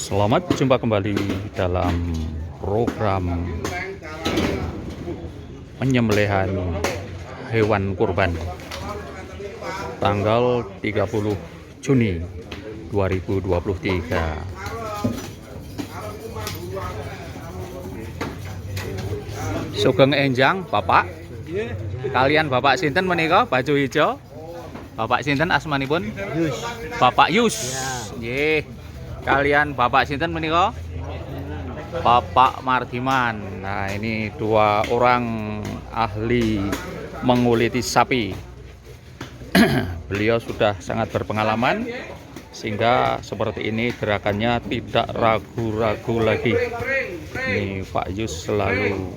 Selamat jumpa kembali dalam program penyembelihan hewan kurban tanggal 30 Juni 2023. Sugeng enjang Bapak. Kalian Bapak sinten menika baju hijau? Bapak sinten asmanipun? Yus. Bapak Yus. Ya. Nggih. Kalian Bapak sinten menika? Bapak Mardiman. Nah, ini dua orang ahli menguliti sapi. Beliau sudah sangat berpengalaman sehingga seperti ini gerakannya tidak ragu-ragu lagi. Ini Pak Yus selalu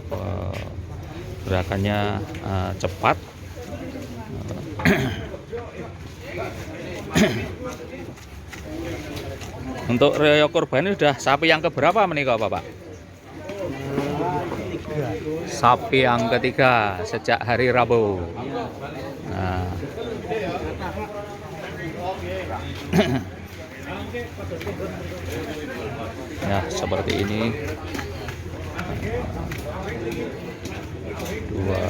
gerakannya cepat. Untuk reo kurban ini sudah sapi yang keberapa menikah Bapak? Sapi yang ketiga sejak hari Rabu. Nah. Ya seperti ini. Dua.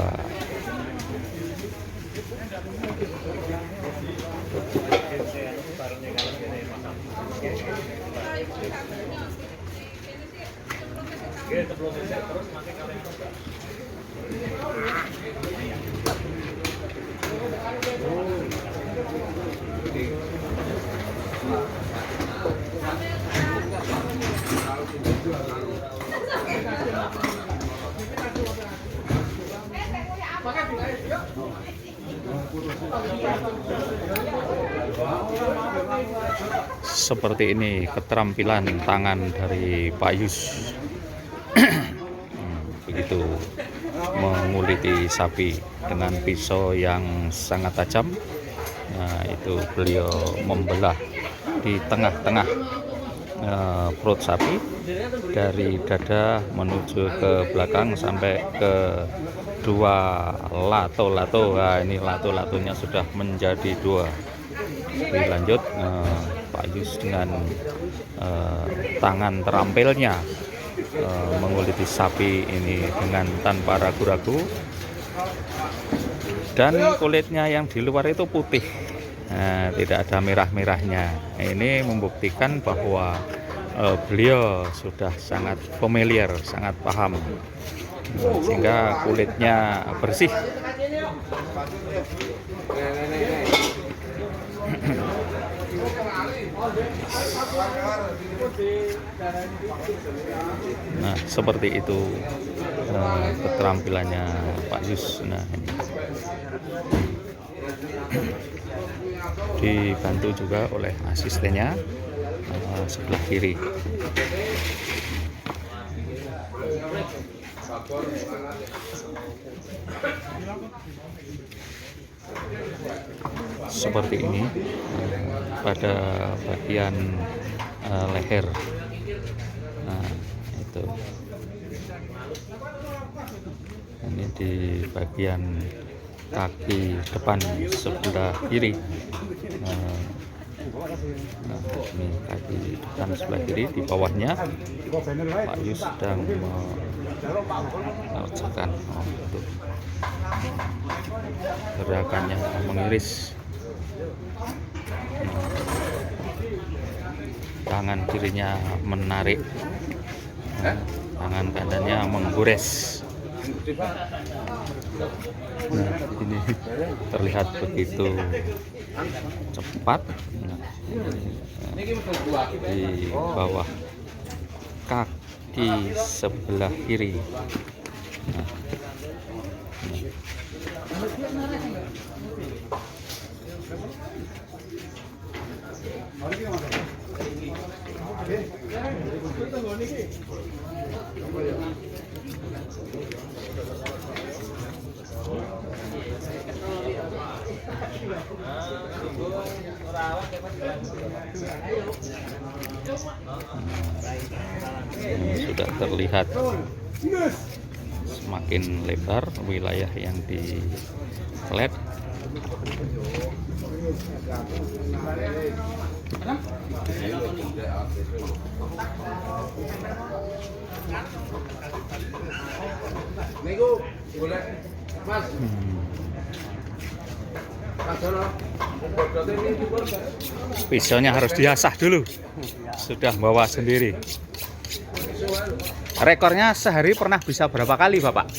Seperti ini keterampilan tangan dari Pak Yus. Begitu menguliti sapi dengan pisau yang sangat tajam. Nah, itu beliau membelah di tengah-tengah perut sapi dari dada menuju ke belakang sampai ke dua lato-lato. Nah, ini lato-latonya sudah menjadi dua. Dilanjut Pak Yus dengan tangan terampilnya menguliti sapi ini dengan tanpa ragu-ragu, dan kulitnya yang di luar itu putih, tidak ada merah-merahnya. Ini membuktikan bahwa beliau sudah sangat familiar, sangat paham, sehingga kulitnya bersih. Nah, seperti itu keterampilannya Pak Yus. Nah, ini dibantu juga oleh asistennya sebelah kiri. Seperti ini pada bagian leher. Nah, itu ini di bagian kaki depan sebelah kiri. Nah, ini kaki depan sebelah kiri, di bawahnya Pak Yus sedang mengerjakan untuk gerakannya mengiris. Tangan kirinya menarik, tangan kanannya menggores. Nah, ini terlihat begitu cepat. Nah, di bawah kaki sebelah kiri. Nah, ini sudah terlihat semakin lebar wilayah yang diklet. Pisaunya harus diasah dulu. Sudah bawa sendiri. Rekornya sehari pernah bisa berapa kali, Bapak?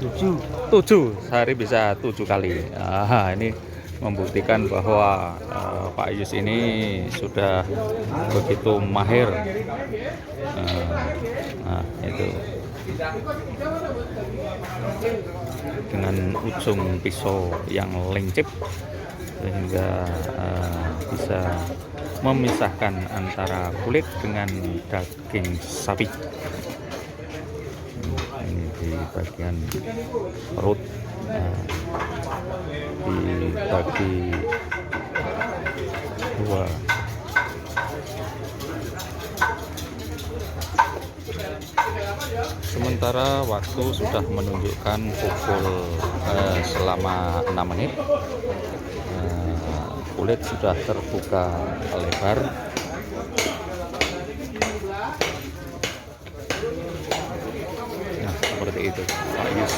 7 sehari bisa 7 kali. Ini membuktikan bahwa Pak Yus ini sudah begitu mahir. Itu dengan ujung pisau yang lincip sehingga bisa memisahkan antara kulit dengan daging sapi. Ini di bagian perut, dibagi dua. Sementara waktu sudah menunjukkan pukul selama 6 menit. Kulit sudah terbuka lebar. Nah, seperti itu Pak Yus.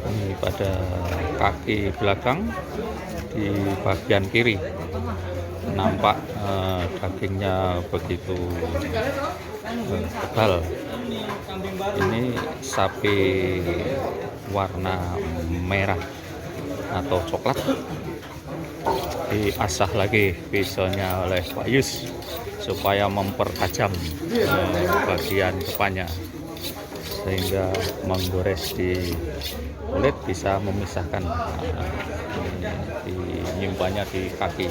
Ini pada kaki belakang di bagian kiri nampak dagingnya begitu tebal. Ini sapi warna merah atau coklat. Diasah lagi pisaunya oleh Pak Yus supaya mempertajam bagian depannya sehingga menggores di kulit bisa memisahkan. Dinyimpannya di kaki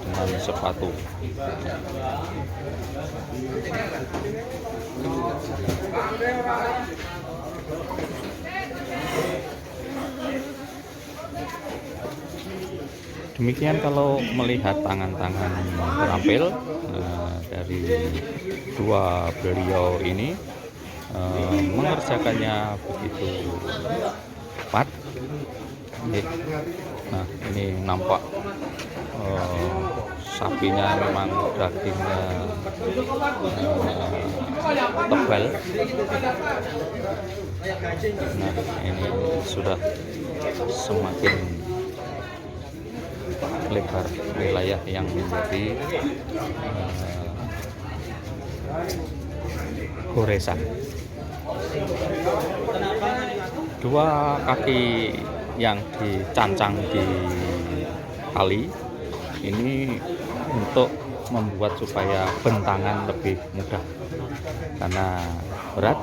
dengan sepatu. Demikian kalau melihat tangan-tangan terampil dari dua beliau ini, mengerjakannya begitu cepat. Nah, ini nampak sapinya memang dagingnya tebal. Nah, ini sudah semakin lebar wilayah yang menjadi goresan. Dua kaki yang dicancang di tali ini untuk membuat supaya bentangan lebih mudah karena berat.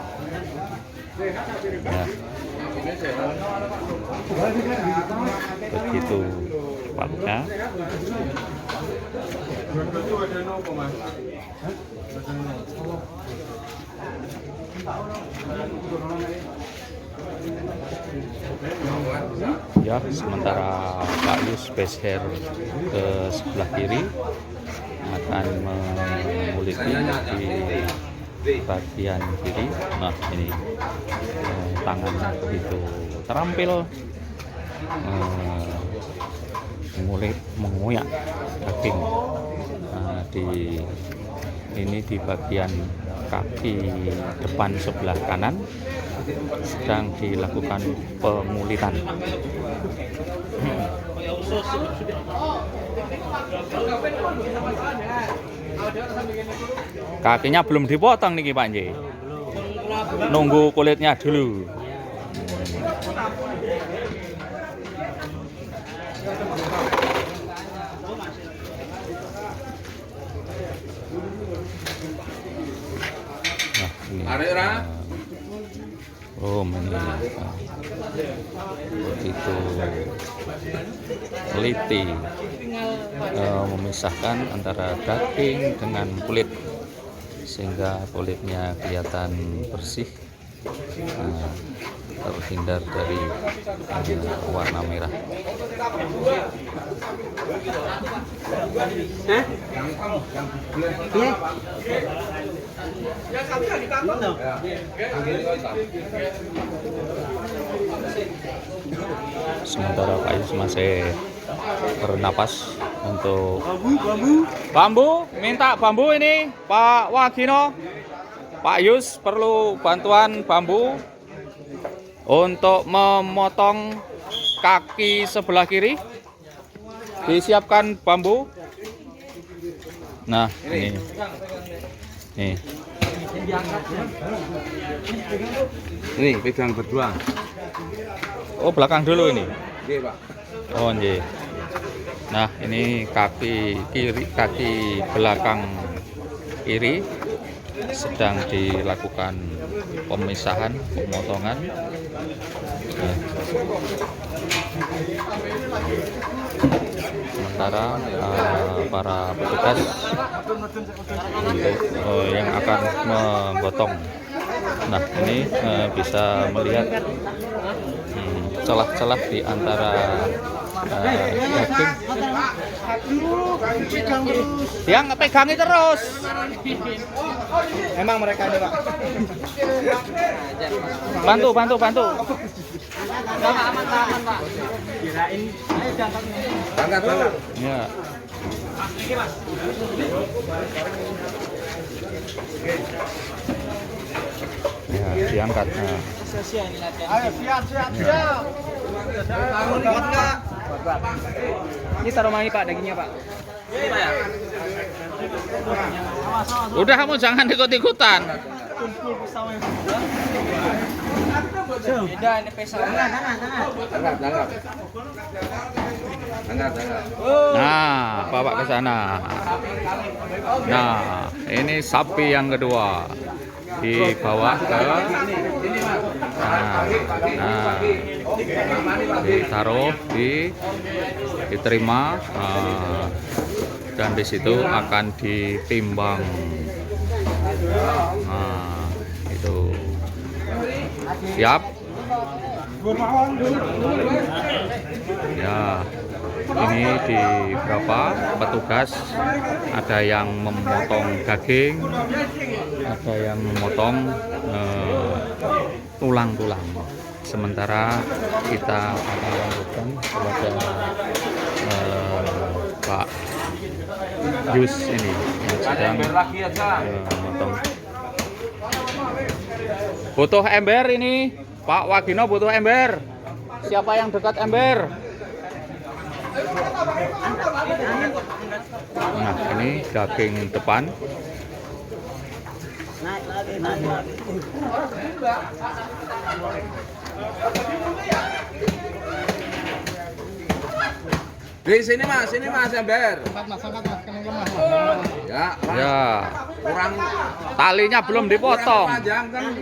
Ya. Begitu cepatnya. Ya, sementara Pak Yus beser ke sebelah kiri akan menguliti di bagian kiri. Nah, ini tangannya begitu terampil menguyak daging. Di bagian kaki depan sebelah kanan sedang dilakukan pengulitan. Kakinya belum dipotong nih Pak Nji. Nunggu kulitnya dulu. Nah, ini begitu teliti memisahkan antara daging dengan kulit sehingga kulitnya kelihatan bersih, terhindar dari warna merah. Sementara Pak Yus masih bernapas untuk bambu. Minta bambu ini Pak Wagino. Pak Yus perlu bantuan bambu untuk memotong kaki sebelah kiri. Disiapkan bambu. Nah, ini. Nih. Ini pegang berdua. Oh, belakang dulu ini. Oke, Pak. Oh, iya. Nah, ini kaki kiri, kaki belakang kiri sedang dilakukan pemisahan, pemotongan. Nah. Sementara para petugas untuk yang akan menggotong. Nah, ini bisa melihat celah-celah di antara daging. Yang pegangi terus. Emang mereka ini, Pak. Bantu. Aman, Pak. Kirain Angkat. Ya. Ya, diangkat. Nah. Ayo, siap. Ini taruh mana, Pak, dagingnya, Pak? Udah, kamu jangan ikut-ikutan. Beda ini pesau. Angkat. Nah, bawa ke sana. Nah, ini sapi yang kedua dibawa ke sana. Nah, ditaruh, diterima, dan di situ akan ditimbang. Nah, itu siap. Ya, ini di berapa petugas, ada yang memotong daging, ada yang memotong tulang-tulang. Sementara kita akan lanjutkan kepada Pak Yus ini yang sedang memotong. Butuh ember ini, Pak Wagino butuh ember. Siapa yang dekat ember? Nah, ini daging depan. Di sini Mas ember. Ya, Ya, kurang talinya belum dipotong. panjang kan.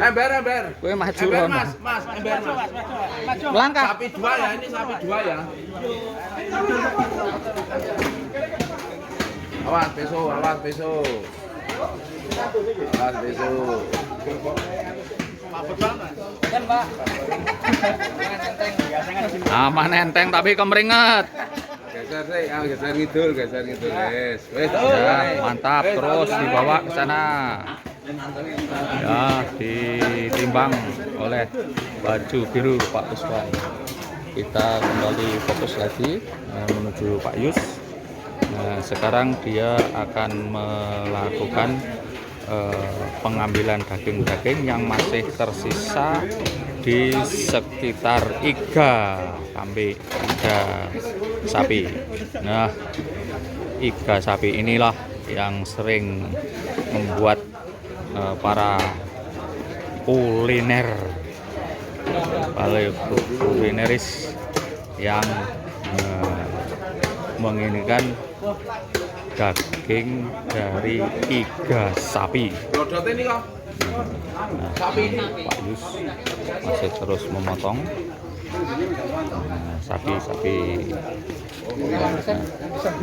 Ember. Gue maju Ember loh. Mas, ember Mas. Melangkah. Sapi dua ya, ini sapi dua ya. Awas besok. Kan, Pak. Aman enteng tapi kemeringet. Geser ngidul, wes. Ya, mantap, terus dibawa ke sana. Ya, ditimbang oleh baju biru Pak Puspa. Kita kembali fokus lagi menuju Pak Yus. Nah, sekarang dia akan melakukan pengambilan daging-daging yang masih tersisa di sekitar iga kambing, iga sapi. Nah, iga sapi inilah yang sering membuat para kulineris yang menginginkan daging dari iga sapi. Lodot ini kok. Nah, Pak Yus masih terus memotong sapi-sapi.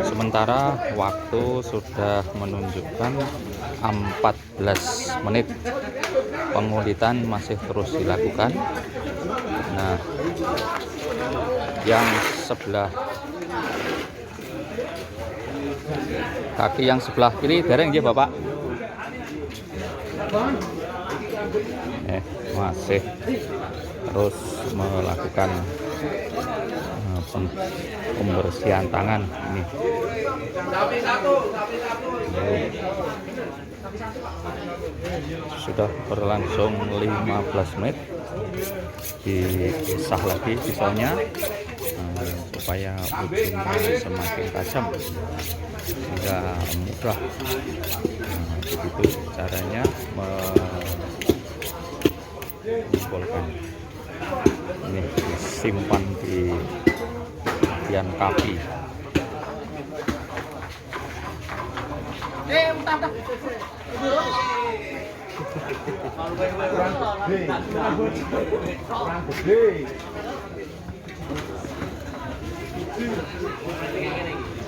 Sementara waktu sudah menunjukkan 14 menit. Pengulitan masih terus dilakukan. Nah, yang sebelah kaki yang sebelah kiri dereng nggih Bapak. Masih terus melakukan pembersihan tangan ini. Sudah berlangsung 15 menit, disah lagi pisaunya supaya ujungnya semakin tajam sehingga mudah. Begitu caranya menyimpulkan. Ini disimpan di bagian kaki.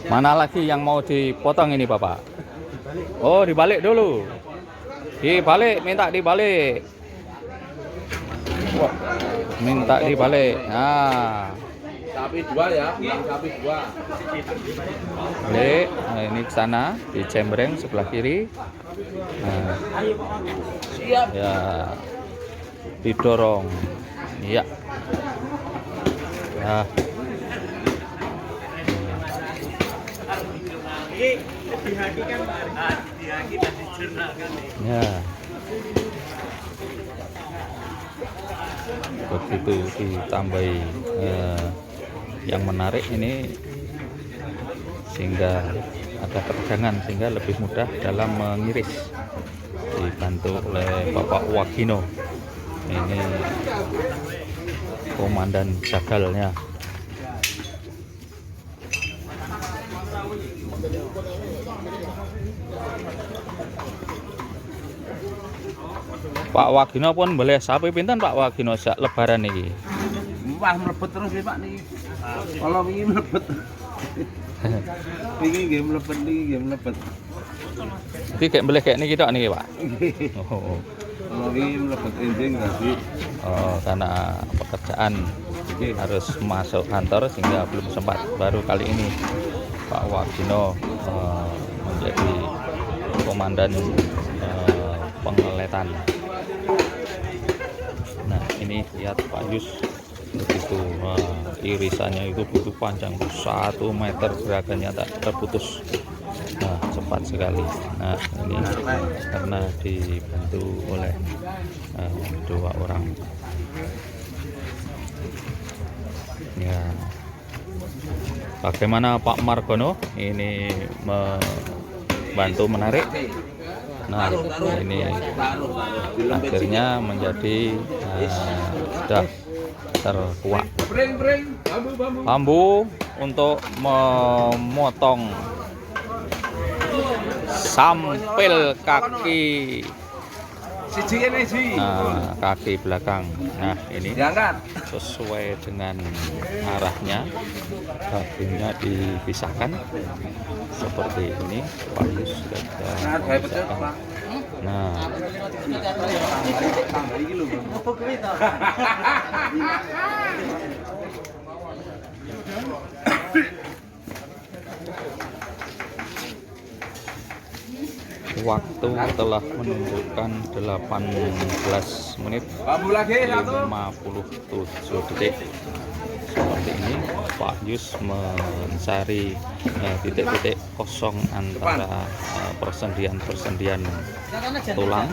Mana lagi yang mau dipotong ini Bapak? Oh, dibalik dulu. Dibalik, minta dibalik. Minta dibalik. Nah, Sapi 2 ya, sapi 2. balik. Nah, ini ke sana, di cembreng sebelah kiri. Nah, Siap. ya, didorong. Iya. Nah. Ya. Begitu ditambahi yang menarik ini sehingga ada ketegangan sehingga lebih mudah dalam mengiris, dibantu oleh Bapak Wagino. Ini komandan jagalnya. Pak Wagino pun boleh sapi pinten Pak Wagino sak lebaran iki. Wah, mlebet terus nih Pak niki. Kalau wingi mlebet. Wingi nggih mlebet niki nggih mlebet. Iki kayak boleh kayak niki tok niki Pak. Oh. Kalau wingi mlebet enjing tadi. Oh, karena pekerjaan harus masuk kantor sehingga belum sempat. Baru kali ini Pak Wagino menjadi komandan pengeletan. Nah, ini lihat Pak Yus begitu irisannya itu butuh panjang 1 meter, gerakannya tak terputus. Nah, cepat sekali. Nah, ini karena dibantu oleh 2 orang. Ya, bagaimana Pak Margono ini membantu menarik. Nah, ini akhirnya menjadi sudah terkuak bambu untuk memotong sampil kaki. Nah, kaki belakang. Nah, ini sesuai dengan arahnya, baginya dipisahkan seperti ini. Pak Yus sudah memisahkan. Nah, waktu telah menunjukkan 18 menit 57 detik. Seperti ini Pak Yus mencari titik-titik kosong antara persendian-persendian tulang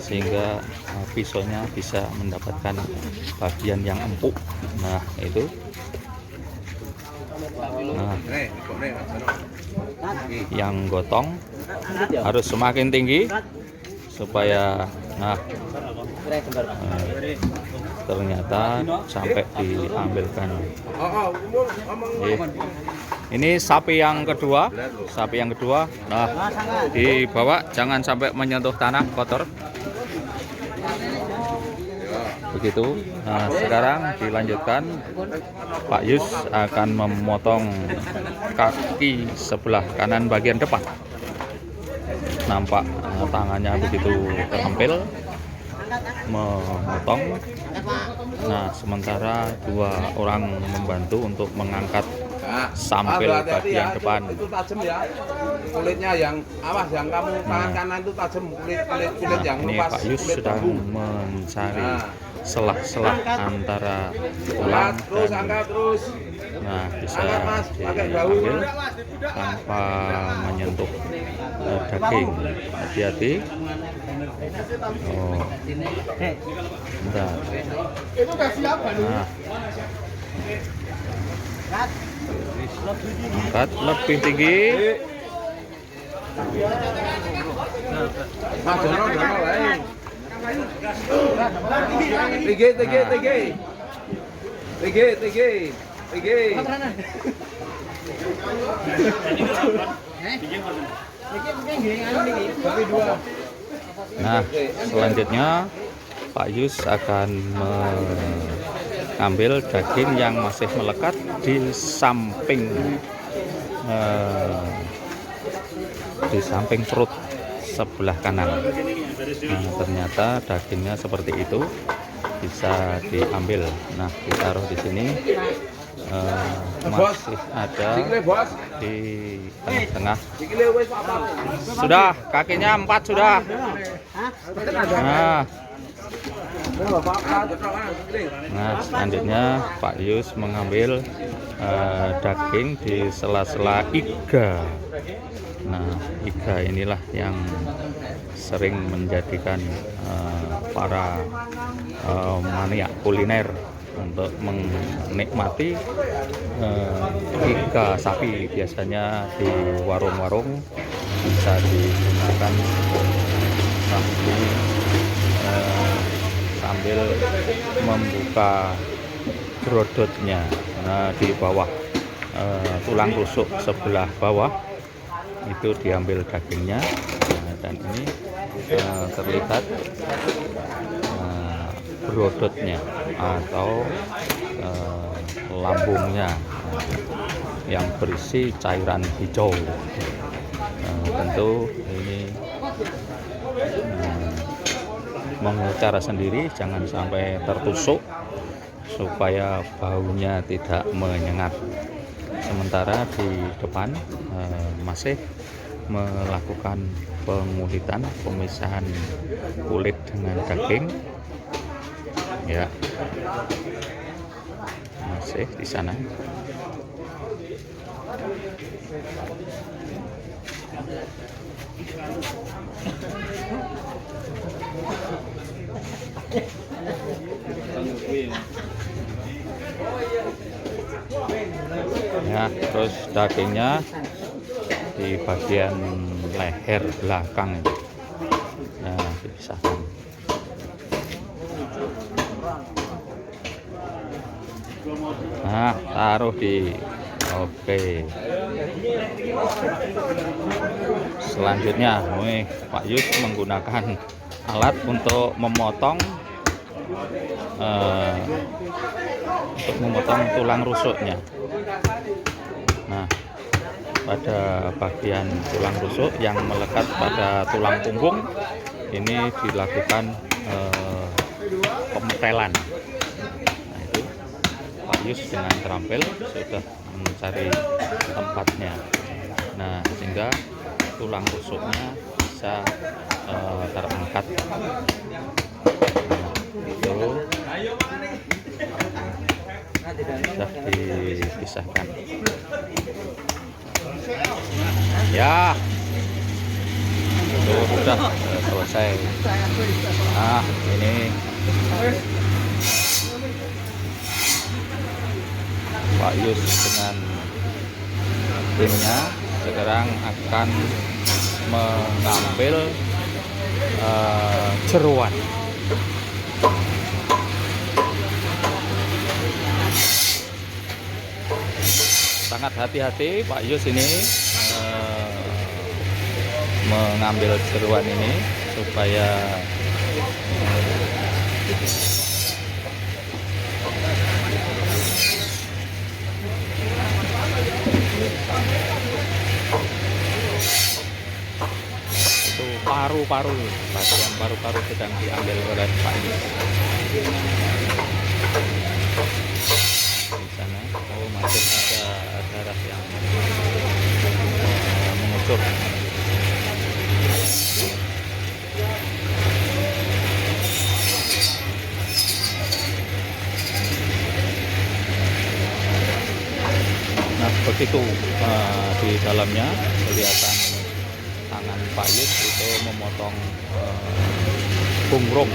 sehingga pisaunya bisa mendapatkan bagian yang empuk. Nah, itu. Nah, yang gotong harus semakin tinggi supaya ternyata sampai diambilkan. Ini sapi yang kedua, Nah, dibawa jangan sampai menyentuh tanah kotor. Begitu. Nah, sekarang dilanjutkan. Pak Yus akan memotong kaki sebelah kanan bagian depan. Nampak tangannya begitu terampil memotong Nah, sementara 2 orang membantu untuk mengangkat Nah, sampil hati-hati bagian ya, depan. itu tajam ya. Kulitnya yang awas, yang kamu tangan kanan itu tajam, kulit yang Ini lepas, Pak Yus kulit sedang bambu. mencari Nah. selah-selah antara Angkat tulang terus, dan angkat terus. nah bisa Angkat, Mas, pakai bahu. diambil tanpa menyentuh daging. Hati-hati. Oh, bentar. Nah, angkat lebih tinggi. Mas Jono lain. Tinggi. Nah, selanjutnya Pak Yus akan mengambil daging yang masih melekat di samping perut sebelah kanan. Nah, ternyata dagingnya seperti itu, bisa diambil. Nah, ditaruh di sini. Masih ada di tengah-tengah. Sudah, kakinya 4 sudah. Nah, selanjutnya Pak Yus mengambil daging di sela-sela iga. Nah, iga inilah yang sering menjadikan para maniak kuliner untuk menikmati iga sapi. Biasanya di warung-warung bisa digunakan sapi sambil membuka grodotnya. Nah, di bawah tulang rusuk sebelah bawah itu diambil dagingnya. Nah, dan ini terlihat brodotnya atau lambungnya yang berisi cairan hijau. Tentu ini mengucara sendiri, jangan sampai tertusuk supaya baunya tidak menyengat. Sementara di depan masih melakukan pengulitan, pemisahan kulit dengan daging. Ya, masih di sana. Ya, terus dagingnya di bagian leher belakang. Nah, dipisahkan. Nah, taruh di oke. Selanjutnya, Pak Yus menggunakan alat untuk memotong tulang rusuknya. Nah, pada bagian tulang rusuk yang melekat pada tulang punggung ini dilakukan pemetelan. Nah, itu Pak Yus dengan terampil sudah mencari tempatnya. Nah, sehingga tulang rusuknya bisa terangkat. Nah, itu sudah dipisahkan. Ya, itu sudah selesai. Nah, ini Pak Yus dengan timnya sekarang akan mengambil jeroan. Sangat hati-hati Pak Yus ini mengambil jeroan ini supaya itu paru-paru, bagian paru-paru sedang diambil oleh Pak Yus. begitu di dalamnya kelihatan tangan Pak Yus itu memotong bunglon.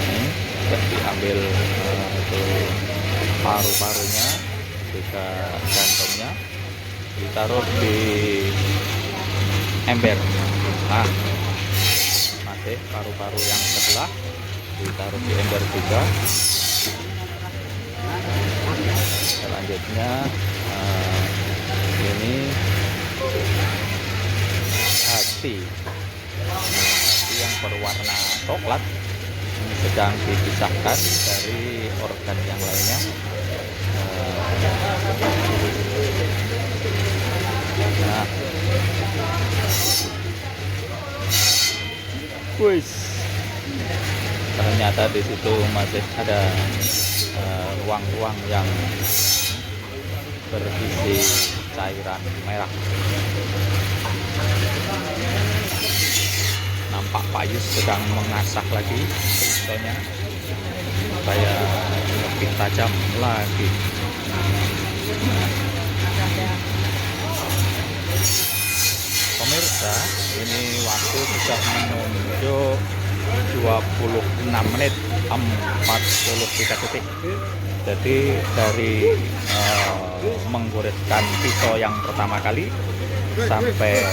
Ini sudah diambil itu paru-parunya juga jantungnya, ditaruh di ember. Nah, masih paru-paru yang sebelah ditaruh di ember juga. Selanjutnya ini hati yang berwarna coklat ini sedang dipisahkan dari organ yang lainnya. Nah, wis, ternyata di situ masih ada ruang-ruang yang berisi cairan merah. Nampak Pak Yus sedang mengasah lagi pisaunya supaya lebih tajam lagi. Pemirsa, ini waktu sudah menunjuk 26 menit 43 detik. Jadi dari menggoreskan pisau yang pertama kali sampai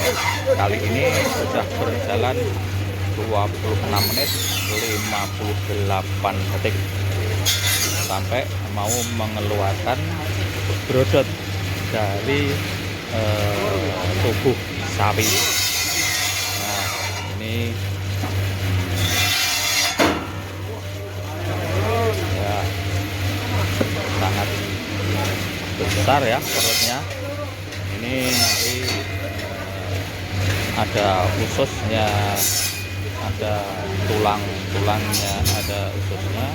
kali ini sudah berjalan 26 menit 58 detik, sampai mau mengeluarkan brodot dari tubuh sapi. Nah, ini ya sangat besar ya perutnya. Ini nanti ada ususnya, ada tulang-tulangnya, ada ususnya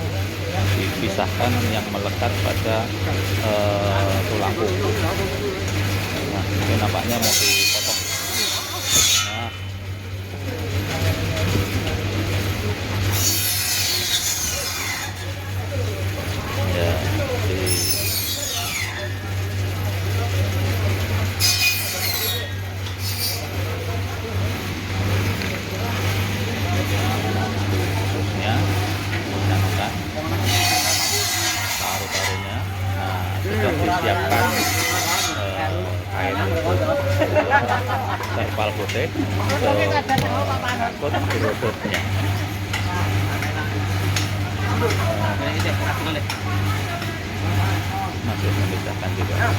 dipisahkan yang melekat pada tulang punggung. Nah, ini nampaknya mau dipotong. Nah, ya, ususnya menggunakan paru-parunya. Nah, sudah disiapkan kain terpal putih untuk mengangkut brodotnya. Masih memisahkan juga ya,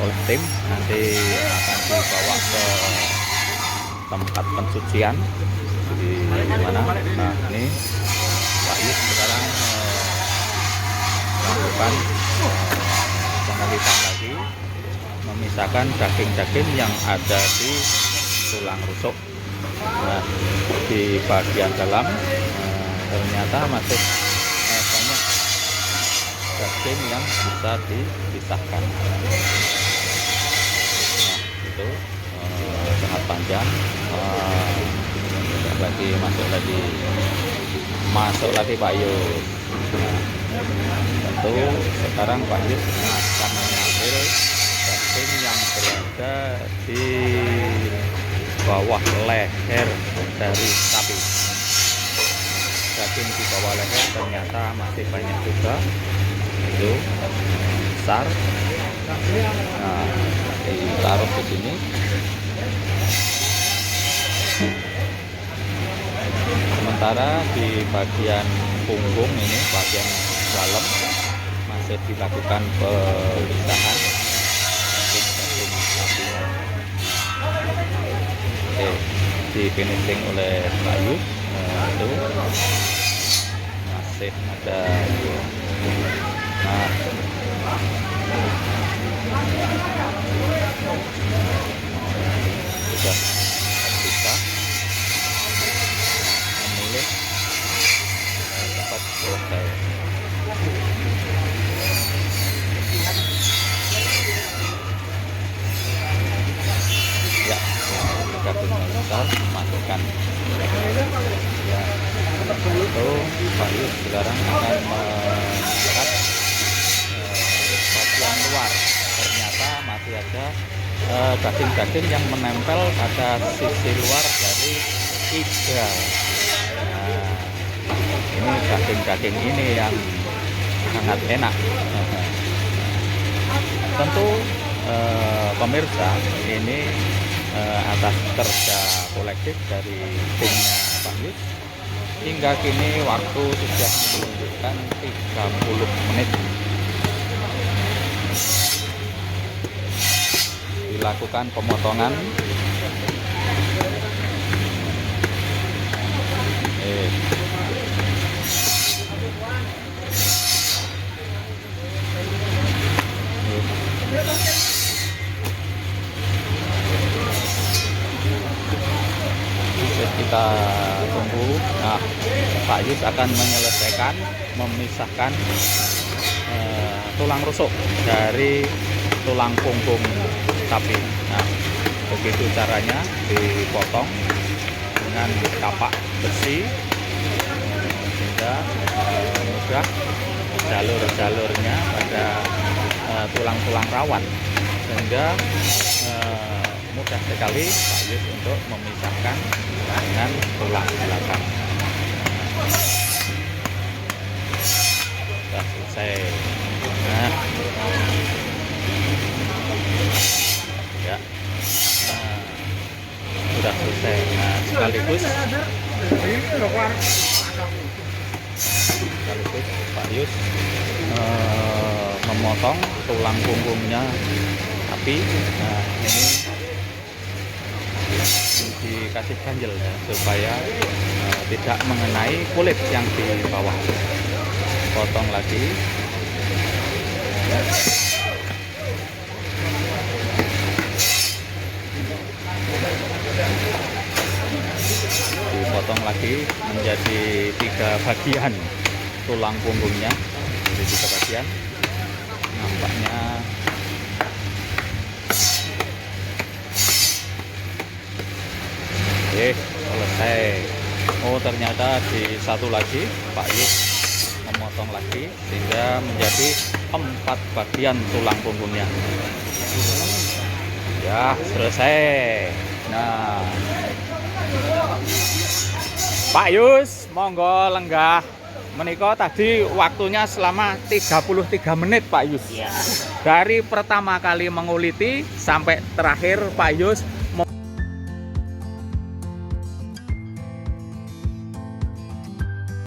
oleh tim. Nanti akan dibawa ke tempat pensucian di mana. Nah, ini Pak Yus sekarang melakukan pengulitan lagi, memisahkan daging-daging yang ada di tulang rusuk. Nah, di bagian dalam ternyata masih banyak daging yang bisa dipisahkan. Nah, itu sangat panjang. Masuk lagi Pak Yus. Nah, tentu sekarang Pak Yus akan mengambil daging yang berada di bawah leher dari sapi. Daging di bawah leher ternyata masih banyak juga, itu besar. Nah, ditaruh di sini. Sementara di bagian punggung ini, bagian dalam, masih dilakukan pemisahan daging sapinya. Oke, di finishing oleh Pak Yus. Itu masih ada. Nah, sudah bisa memilih tempat selesai. Ya, daging besar masukkan. Ya, itu Pak Yus sekarang akan mengangkat masih ada daging-daging yang menempel pada sisi luar dari iga. Nah, ini daging-daging ini yang sangat enak. Tentu pemirsa, ini atas kerja kolektif dari timnya Pak Yus, hingga kini waktu sudah menunjukkan 30 menit dilakukan pemotongan. Kita tunggu. Nah, Pak Yus akan menyelesaikan, memisahkan tulang rusuk dari tulang punggung sapi. Nah, begitu caranya, dipotong dengan kapak besi sehingga mudah jalur-jalurnya pada tulang-tulang rawan, sehingga mudah sekali Pak Yus untuk memisahkan dengan tulang belakang. Sudah selesai. Nah, ya, sudah selesai. Nah, sekaligus Pak Yus memotong tulang punggungnya sapi. Nah, ini dikasih ganjel ya, supaya tidak mengenai kulit yang di bawah. Potong lagi. Dipotong lagi menjadi 3 bagian tulang punggungnya, jadi 3 bagian. Nampaknya selesai. Oh, ternyata di satu lagi Pak Yus memotong lagi sehingga menjadi 4 bagian tulang punggungnya. Ya, selesai. Nah, Pak Yus, monggo lenggah. Menika tadi waktunya selama 33 menit Pak Yus. Dari pertama kali menguliti sampai terakhir Pak Yus